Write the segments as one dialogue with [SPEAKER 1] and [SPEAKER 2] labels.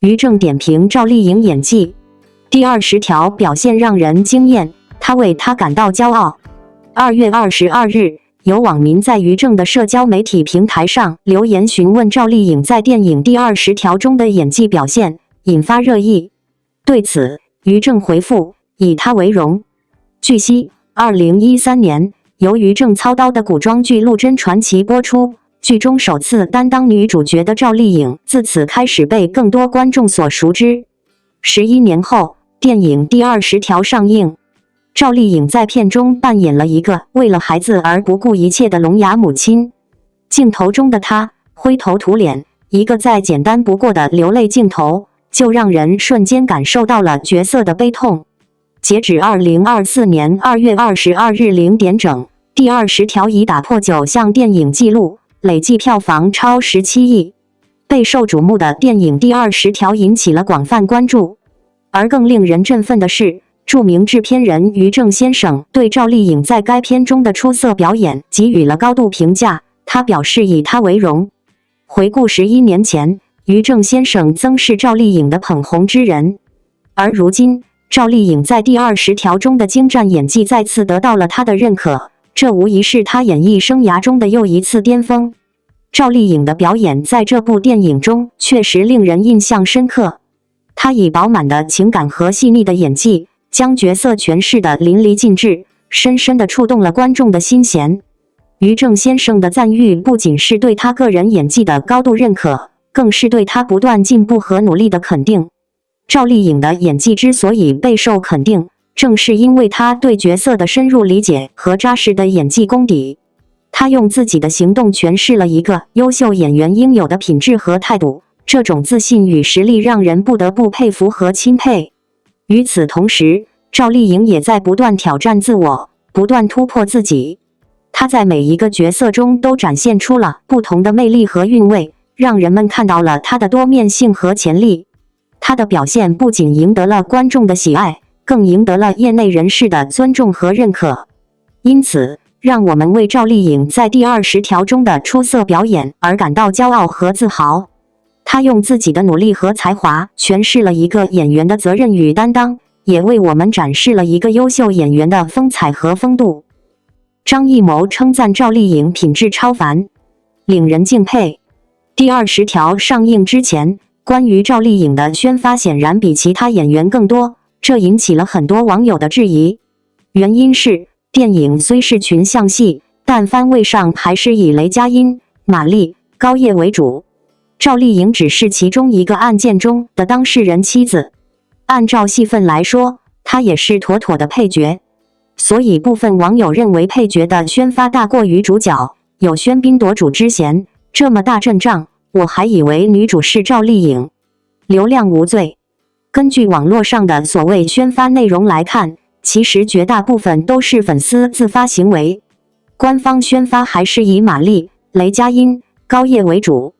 [SPEAKER 1] 于正点评赵丽颖演技。第20条表现让人惊艳，他为她感到骄傲。2月22日，有网民在于正的社交媒体平台上留言询问赵丽颖在电影第20条中的演技表现，引发热议。对此，于正回复：以她为荣。据悉，2013年由于正操刀的古装剧《陆贞传奇》播出，剧中首次担当女主角的赵丽颖自此开始被更多观众所熟知。11年后，电影第20条上映，赵丽颖在片中扮演了一个为了孩子而不顾一切的聋哑母亲。镜头中的她灰头土脸，一个再简单不过的流泪镜头，就让人瞬间感受到了角色的悲痛。截止2024年2月22日0点整，第20条已打破9项电影纪录，累计票房超17亿。备受瞩目的电影第20条引起了广泛关注。而更令人振奋的是，著名制片人于正先生对赵丽颖在该片中的出色表演给予了高度评价，他表示以她为荣。回顾11年前，于正先生曾是赵丽颖的捧红之人，而如今赵丽颖在第20条中的精湛演技再次得到了他的认可，这无疑是她演艺生涯中的又一次巅峰。赵丽颖的表演在这部电影中确实令人印象深刻，她以饱满的情感和细腻的演技，将角色诠释得淋漓尽致，深深地触动了观众的心弦。于正先生的赞誉不仅是对他个人演技的高度认可，更是对他不断进步和努力的肯定。赵丽颖的演技之所以备受肯定，正是因为她对角色的深入理解和扎实的演技功底。她用自己的行动诠释了一个优秀演员应有的品质和态度，这种自信与实力让人不得不佩服和钦佩。与此同时，赵丽颖也在不断挑战自我，不断突破自己。她在每一个角色中都展现出了不同的魅力和韵味，让人们看到了她的多面性和潜力。她的表现不仅赢得了观众的喜爱，更赢得了业内人士的尊重和认可。因此，让我们为赵丽颖在第20条中的出色表演而感到骄傲和自豪。她用自己的努力和才华诠释了一个演员的责任与担当，也为我们展示了一个优秀演员的风采和风度。张艺谋称赞赵丽颖品质超凡，令人敬佩。第20条上映之前，关于赵丽颖的宣发显然比其他演员更多，这引起了很多网友的质疑。原因是，电影虽是群像戏，但番位上还是以雷佳音、马丽、高叶为主。赵丽颖只是其中一个案件中的当事人妻子，按照戏份来说，她也是妥妥的配角。所以部分网友认为配角的宣发大过于主角，有喧宾夺主之嫌。这么大阵仗，我还以为女主是赵丽颖。流量无罪。根据网络上的所谓宣发内容来看，其实绝大部分都是粉丝自发行为。官方宣发还是以马丽、雷佳音、高叶为主，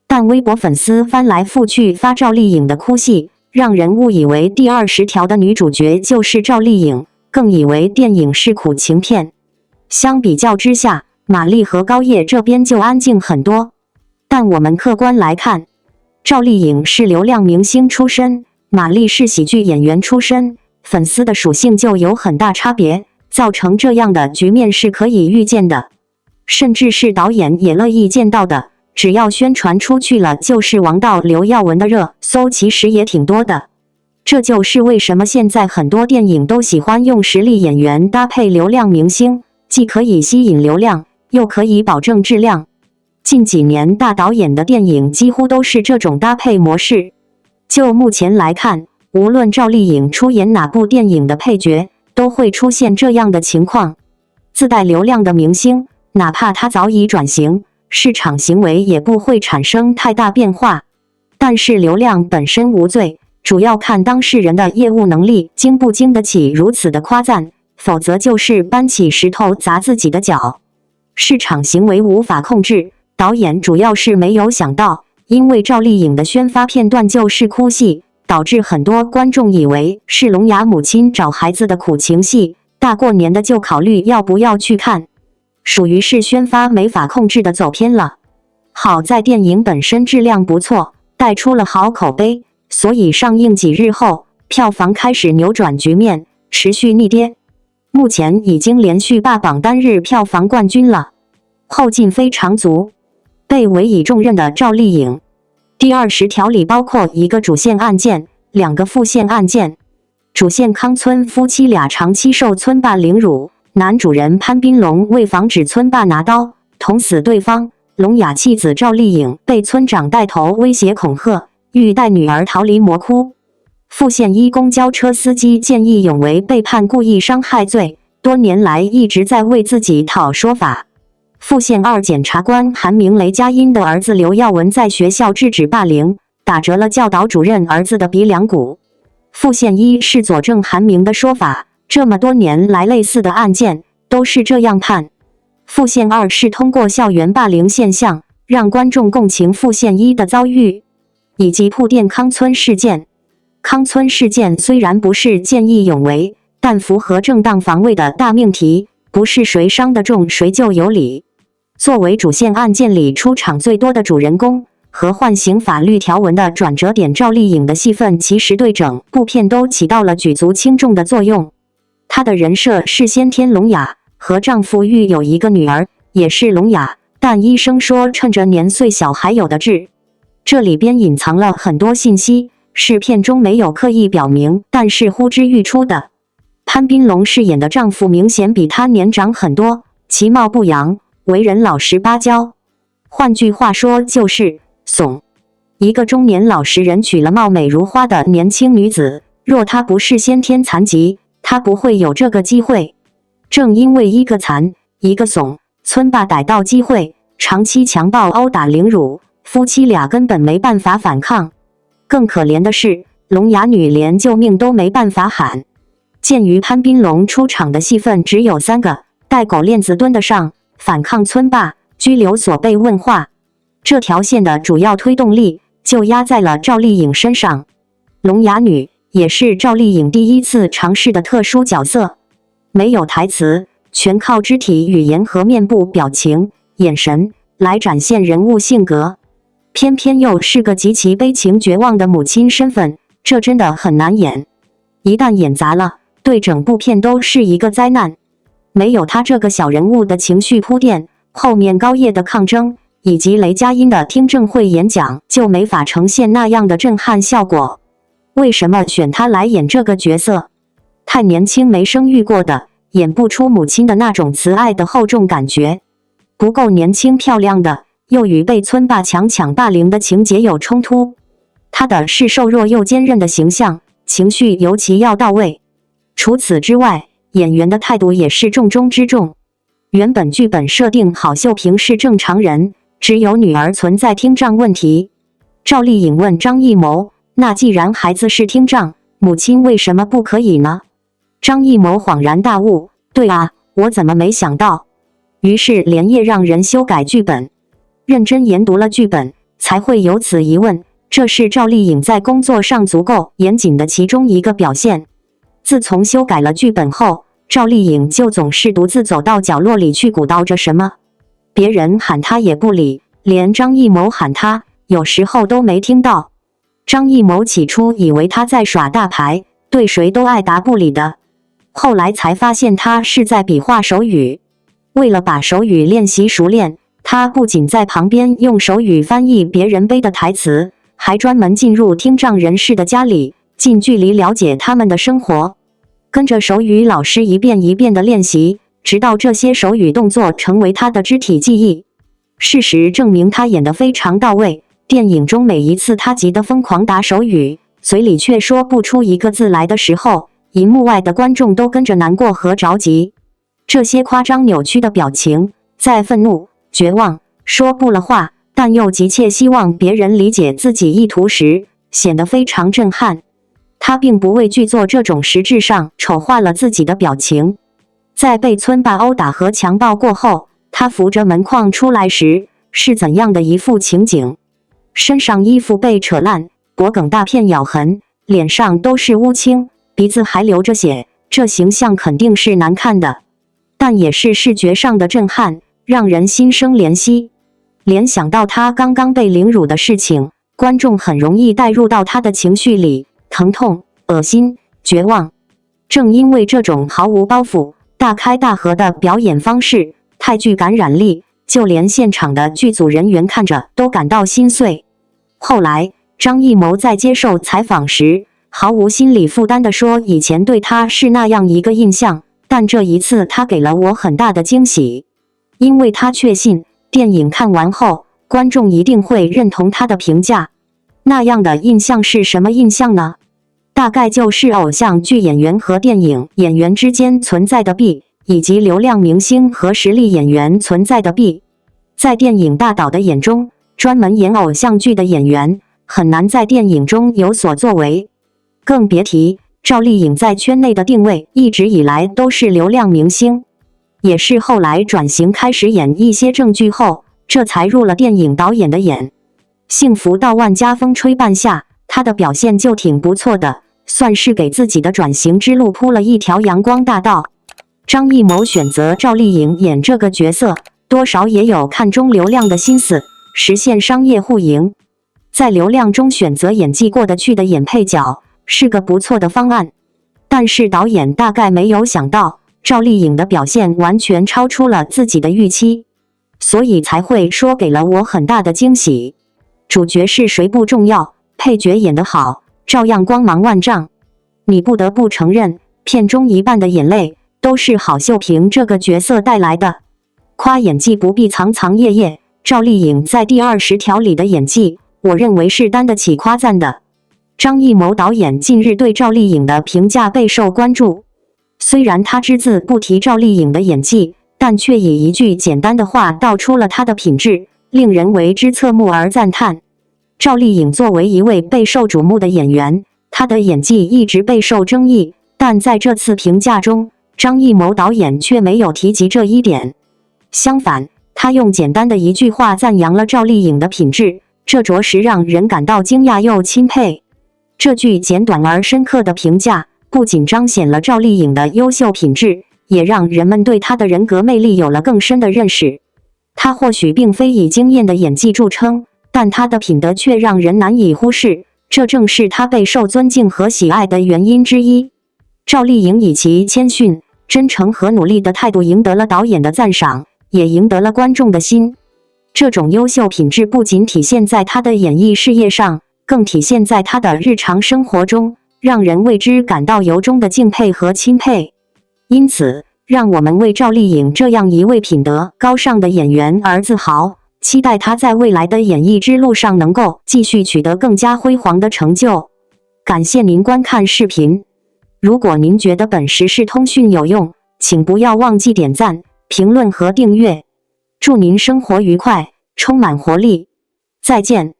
[SPEAKER 1] 但微博粉丝翻来覆去发赵丽颖的哭戏，让人误以为第20条的女主角就是赵丽颖，更以为电影是苦情片。相比较之下，马丽和高叶这边就安静很多。但我们客观来看，赵丽颖是流量明星出身，马丽是喜剧演员出身，粉丝的属性就有很大差别，造成这样的局面是可以预见的，甚至是导演也乐意见到的。只要宣传出去了，就是王道刘耀文的热搜其实也挺多的。这就是为什么现在很多电影都喜欢用实力演员搭配流量明星，既可以吸引流量，又可以保证质量。近几年大导演的电影几乎都是这种搭配模式。就目前来看，无论赵丽颖出演哪部电影的配角，都会出现这样的情况。自带流量的明星，哪怕他早已转型，市场行为也不会产生太大变化。但是流量本身无罪，主要看当事人的业务能力经不经得起如此的夸赞，否则就是搬起石头砸自己的脚。市场行为无法控制，导演主要是没有想到，因为赵丽颖的宣发片段就是哭戏，导致很多观众以为是聋哑母亲找孩子的苦情戏，大过年的就考虑要不要去看，属于是宣发没法控制的走偏了。好在电影本身质量不错，带出了好口碑，所以上映几日后，票房开始扭转局面，持续逆跌。目前已经连续霸榜单日票房冠军了，后劲非常足。被委以重任的赵丽颖，第20条里包括一个主线案件，2个副线案件。主线康村夫妻俩长期受村霸凌辱，男主人潘斌龙为防止村霸拿刀捅死对方，聋哑妻子赵丽颖被村长带头威胁恐吓，欲带女儿逃离魔窟。副线1公交车司机见义勇为被判故意伤害罪，多年来一直在为自己讨说法。副线2检察官韩明雷佳音的儿子刘耀文在学校制止霸凌，打折了教导主任儿子的鼻梁骨。副线1是佐证韩明的说法，这么多年来类似的案件都是这样判。副线2是通过校园霸凌现象，让观众共情副线1的遭遇，以及铺垫康村事件。康村事件虽然不是见义勇为，但符合正当防卫的大命题，不是谁伤得重谁就有理。作为主线案件里出场最多的主人公和唤醒法律条文的转折点，赵丽颖的戏份其实对整部片都起到了举足轻重的作用。她的人设是先天聋哑，和丈夫育有一个女儿，也是聋哑，但医生说趁着年岁小还有的治。这里边隐藏了很多信息，是片中没有刻意表明，但是呼之欲出的。潘斌龙饰演的丈夫明显比她年长很多，其貌不扬，为人老实巴交，换句话说就是怂。一个中年老实人娶了貌美如花的年轻女子，若她不是先天残疾，她不会有这个机会。正因为一个残，一个怂，村霸逮到机会，长期强暴殴打凌辱，夫妻俩根本没办法反抗。更可怜的是，聋哑女连救命都没办法喊。鉴于潘斌龙出场的戏份只有3个，带狗链子蹲得上，反抗村霸，拘留所被问话，这条线的主要推动力就压在了赵丽颖身上。聋哑女也是赵丽颖第一次尝试的特殊角色，没有台词，全靠肢体语言和面部表情、眼神来展现人物性格。偏偏又是个极其悲情绝望的母亲身份，这真的很难演。一旦演砸了，对整部片都是一个灾难。没有他这个小人物的情绪铺垫，后面高叶的抗争以及雷佳音的听证会演讲就没法呈现那样的震撼效果。为什么选他来演这个角色？太年轻，没生育过的，演不出母亲的那种慈爱的厚重感觉。不够年轻漂亮的，又与被村霸强抢霸凌的情节有冲突。他的是瘦弱又坚韧的形象，情绪尤其要到位。除此之外，演员的态度也是重中之重。原本剧本设定郝秀萍是正常人，只有女儿存在听障问题。赵丽颖问张艺谋，那既然孩子是听障，母亲为什么不可以呢？张艺谋恍然大悟，对啊，我怎么没想到？于是连夜让人修改剧本，认真研读了剧本，才会有此疑问。这是赵丽颖在工作上足够严谨的其中一个表现。自从修改了剧本后，赵丽颖就总是独自走到角落里去鼓捣着什么，别人喊她也不理，连张艺谋喊她，有时候都没听到。张艺谋起初以为她在耍大牌，对谁都爱答不理的，后来才发现她是在比划手语。为了把手语练习熟练，她不仅在旁边用手语翻译别人背的台词，还专门进入听障人士的家里，近距离了解他们的生活，跟着手语老师一遍一遍的练习，直到这些手语动作成为他的肢体记忆。事实证明他演得非常到位，电影中每一次他急得疯狂打手语，嘴里却说不出一个字来的时候，银幕外的观众都跟着难过和着急。这些夸张扭曲的表情，在愤怒、绝望、说不了话，但又急切希望别人理解自己意图时，显得非常震撼。他并不畏惧做这种实质上丑化了自己的表情。在被村霸殴打和强暴过后，他扶着门框出来时，是怎样的一副情景？身上衣服被扯烂，脖梗大片咬痕，脸上都是乌青，鼻子还流着血，这形象肯定是难看的，但也是视觉上的震撼，让人心生怜惜。联想到他刚刚被凌辱的事情，观众很容易带入到他的情绪里，疼痛、恶心、绝望。正因为这种毫无包袱、大开大合的表演方式太具感染力，就连现场的剧组人员看着都感到心碎。后来，张艺谋在接受采访时，毫无心理负担地说，以前对他是那样一个印象，但这一次他给了我很大的惊喜，因为他确信电影看完后，观众一定会认同他的评价。那样的印象是什么印象呢？大概就是偶像剧演员和电影演员之间存在的壁，以及流量明星和实力演员存在的壁。在电影大导的眼中，专门演偶像剧的演员很难在电影中有所作为，更别提赵丽颖在圈内的定位一直以来都是流量明星，也是后来转型开始演一些正剧后，这才入了电影导演的眼。幸福到万家风吹半夏，她的表现就挺不错的，算是给自己的转型之路铺了一条阳光大道。张艺谋选择赵丽颖演这个角色，多少也有看中流量的心思，实现商业互赢。在流量中选择演技过得去的演配角，是个不错的方案。但是导演大概没有想到，赵丽颖的表现完全超出了自己的预期，所以才会说给了我很大的惊喜。主角是谁不重要，配角演得好，照样光芒万丈。你不得不承认，片中一半的眼泪都是郝秀萍这个角色带来的。夸演技不必藏藏掖掖，赵丽颖在第20条里的演技，我认为是担得起夸赞的。张艺谋导演近日对赵丽颖的评价备受关注，虽然他只字不提赵丽颖的演技，但却以一句简单的话道出了她的品质，令人为之侧目而赞叹。赵丽颖作为一位备受瞩目的演员，她的演技一直备受争议，但在这次评价中，张艺谋导演却没有提及这一点。相反，他用简单的一句话赞扬了赵丽颖的品质，这着实让人感到惊讶又钦佩。这句简短而深刻的评价，不仅彰显了赵丽颖的优秀品质，也让人们对她的人格魅力有了更深的认识。她或许并非以惊艳的演技著称，但她的品德却让人难以忽视，这正是她备受尊敬和喜爱的原因之一。赵丽颖以其谦逊、真诚和努力的态度赢得了导演的赞赏，也赢得了观众的心。这种优秀品质不仅体现在她的演艺事业上，更体现在她的日常生活中，让人为之感到由衷的敬佩和钦佩。因此，让我们为赵丽颖这样一位品德高尚的演员而自豪，期待她在未来的演艺之路上能够继续取得更加辉煌的成就。感谢您观看视频。如果您觉得本时事通讯有用，请不要忘记点赞、评论和订阅。祝您生活愉快，充满活力。再见。